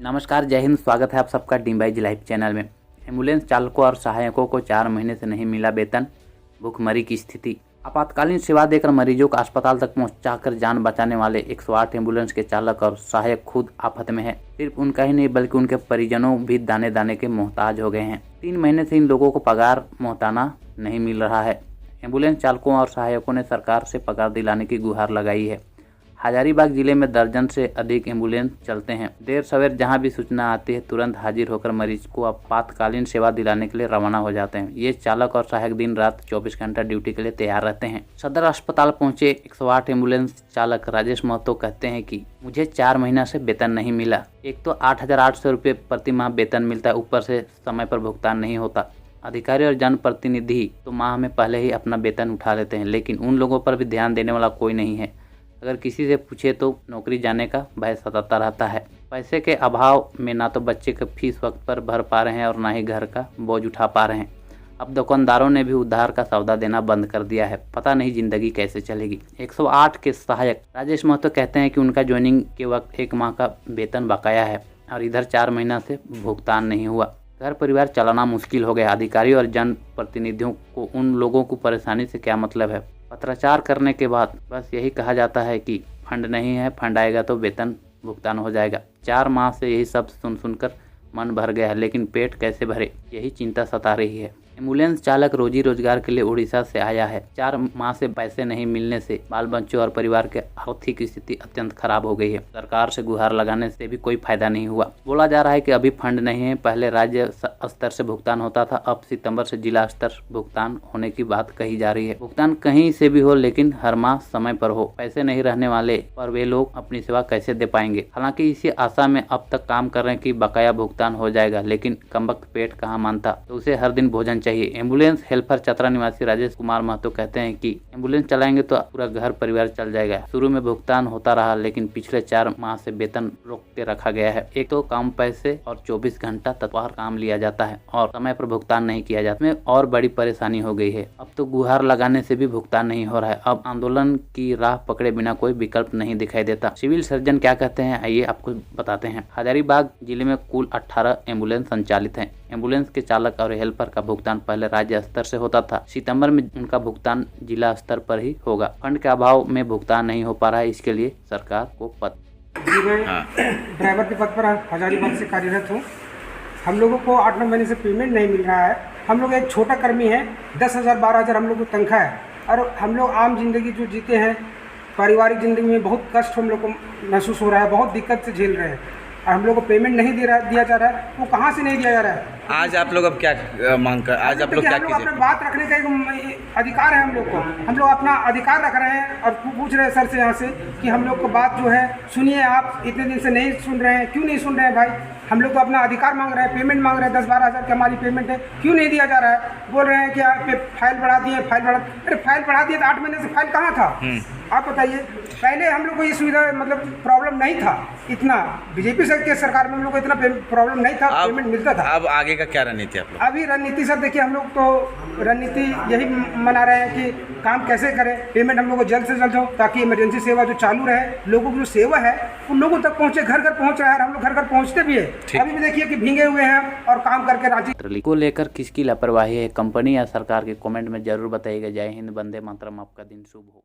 नमस्कार, जय हिंद। स्वागत है आप सबका डिम्बाइज लाइव चैनल में। एम्बुलेंस चालकों और सहायकों को 4 महीने से नहीं मिला वेतन, भूखमरी की स्थिति। आपातकालीन सेवा देकर मरीजों को अस्पताल तक पहुंचाकर जान बचाने वाले 108 एम्बुलेंस के चालक और सहायक खुद आफत में है। सिर्फ उनका ही नहीं बल्कि उनके परिजनों भी दाने दाने के मोहताज हो गए हैं। 3 महीने से इन लोगों को पगार मोहताना नहीं मिल रहा है। एम्बुलेंस चालकों और सहायकों ने सरकार से पगार दिलाने की गुहार लगाई है। हजारीबाग जिले में दर्जन से अधिक एम्बुलेंस चलते हैं। देर सवेर जहां भी सूचना आती है तुरंत हाजिर होकर मरीज को आपातकालीन सेवा दिलाने के लिए रवाना हो जाते हैं। ये चालक और सहायक दिन रात 24 घंटा ड्यूटी के लिए तैयार रहते हैं। सदर अस्पताल पहुंचे 108 एम्बुलेंस चालक राजेश महतो कहते हैं कि मुझे 4 महीना से वेतन नहीं मिला। एक तो 8,800 रुपये प्रति माह वेतन मिलता है, ऊपर से समय पर भुगतान नहीं होता। अधिकारी और जनप्रतिनिधि तो माह में पहले ही अपना वेतन उठा लेते हैं, लेकिन उन लोगों पर भी ध्यान देने वाला कोई नहीं है। अगर किसी से पूछे तो नौकरी जाने का भय सताता रहता है। पैसे के अभाव में ना तो बच्चे का फीस वक्त पर भर पा रहे हैं और ना ही घर का बोझ उठा पा रहे हैं। अब दुकानदारों ने भी उधार का सौदा देना बंद कर दिया है। पता नहीं जिंदगी कैसे चलेगी। 108 के सहायक राजेश महतो कहते हैं कि उनका ज्वाइनिंग के वक्त 1 माह का वेतन बकाया है और इधर 4 महीना से भुगतान नहीं हुआ। घर परिवार चलाना मुश्किल हो गया। अधिकारी और जनप्रतिनिधियों को उन लोगों को परेशानी से क्या मतलब है। पत्राचार करने के बाद बस यही कहा जाता है कि फंड नहीं है, फंड आएगा तो वेतन भुगतान हो जाएगा। 4 माह से यही सब सुनकर मन भर गया है, लेकिन पेट कैसे भरे यही चिंता सता रही है। एम्बुलेंस चालक रोजी रोजगार के लिए उड़ीसा से आया है। 4 माह से पैसे नहीं मिलने से बाल बच्चों और परिवार के आर्थिक स्थिति अत्यंत खराब हो गई है। सरकार से गुहार लगाने से भी कोई फायदा नहीं हुआ। बोला जा रहा है कि अभी फंड नहीं है। पहले राज्य स्तर से भुगतान होता था, अब सितंबर से जिला स्तर भुगतान होने की बात कही जा रही है। भुगतान कहीं से भी हो, लेकिन हर माह समय पर हो। पैसे नहीं रहने वाले पर वे लोग अपनी सेवा कैसे दे पाएंगे। हालांकि इसी आशा में अब तक काम कर रहे हैं कि बकाया भुगतान हो जाएगा, लेकिन कमबख्त पेट कहाँ मानता, तो उसे हर दिन भोजन चाहिए। एम्बुलेंस हेल्पर चतरा निवासी राजेश कुमार महतो कहते हैं कि एम्बुलेंस चलाएंगे तो पूरा घर परिवार चल जाएगा। शुरू में भुगतान होता रहा, लेकिन पिछले 4 माह से वेतन रोक के रखा गया है। एक तो कम पैसे और 24 घंटा तत्वार काम लिया जाता है और समय पर भुगतान नहीं किया जाता है और बड़ी परेशानी हो गई है। अब तो गुहार लगाने से भी भुगतान नहीं हो रहा है। अब आंदोलन की राह पकड़े बिना कोई विकल्प नहीं दिखाई देता। सिविल सर्जन क्या कहते हैं आइए आपको बताते हैं। हजारीबाग जिले में कुल 18 एम्बुलेंस संचालित हैं। एम्बुलेंस के चालक और हेल्पर का भुगतान पहले राज्य स्तर से होता था। सितंबर में उनका भुगतान जिला स्तर पर ही होगा। फंड के अभाव में भुगतान नहीं हो पा रहा है, इसके लिए सरकार को पत्र। जी, मैं ड्राइवर के पद पर हजारीबाग से कार्यरत हूँ। हम लोगों को 8-9 महीने से पेमेंट नहीं मिल रहा है। हम लोग एक छोटा कर्मी है, 10,000 12,000 हम लोग को तनख्वाह है और हम लोग आम जिंदगी जो जीते हैं, पारिवारिक ज़िंदगी में बहुत कष्ट हम लोग को महसूस हो रहा है, बहुत दिक्कत से झेल रहे हैं और हम लोग को पेमेंट नहीं दिया जा रहा है। वो कहाँ से नहीं दिया जा रहा है। आज आप लोग अब क्या मांग कर, आज आप लोग क्या कीजिए? अपना बात रखने का एक अधिकार है हम लोग को। हम लोग अपना अधिकार रख रहे हैं और पूछ रहे हैं सर से यहाँ से कि हम लोग को बात जो है सुनिए। आप इतने दिन से नहीं सुन रहे हैं, क्यों नहीं सुन रहे हैं भाई? हम लोग तो अपना अधिकार मांग रहे हैं, पेमेंट मांग रहे हैं। 10-12 हज़ार की हमारी पेमेंट है, क्यों नहीं दिया जा रहा है? बोल रहे हैं कि आप फाइल बढ़ा दिए, अरे फाइल बढ़ा दिए तो 8 महीने से फाइल कहाँ था? आप बताइए। पहले हम लोग को ये सुविधा मतलब प्रॉब्लम नहीं था इतना। बीजेपी के सरकार में हम लोग को इतना प्रॉब्लम नहीं था, पेमेंट मिलता था। अब आगे का क्या रणनीति आप लोग? अभी रणनीति सर देखिए, हम लोग तो रणनीति यही मना रहे हैं कि काम कैसे करें, पेमेंट हम लोग को जल्द से जल्द हो ताकि इमरजेंसी सेवा जो चालू रहे, लोगों की जो सेवा है उन लोगों तक पहुँचे। घर घर पहुँच रहा है, हम लोग घर घर पहुँचते भी है। अभी भी देखिए कि भीगे हुए हैं और काम करके रांची को लेकर किसकी लापरवाही है, कंपनी या सरकार के कमेंट में जरूर बताइएगा। जय हिंद, वंदे मातरम। आपका दिन शुभ हो।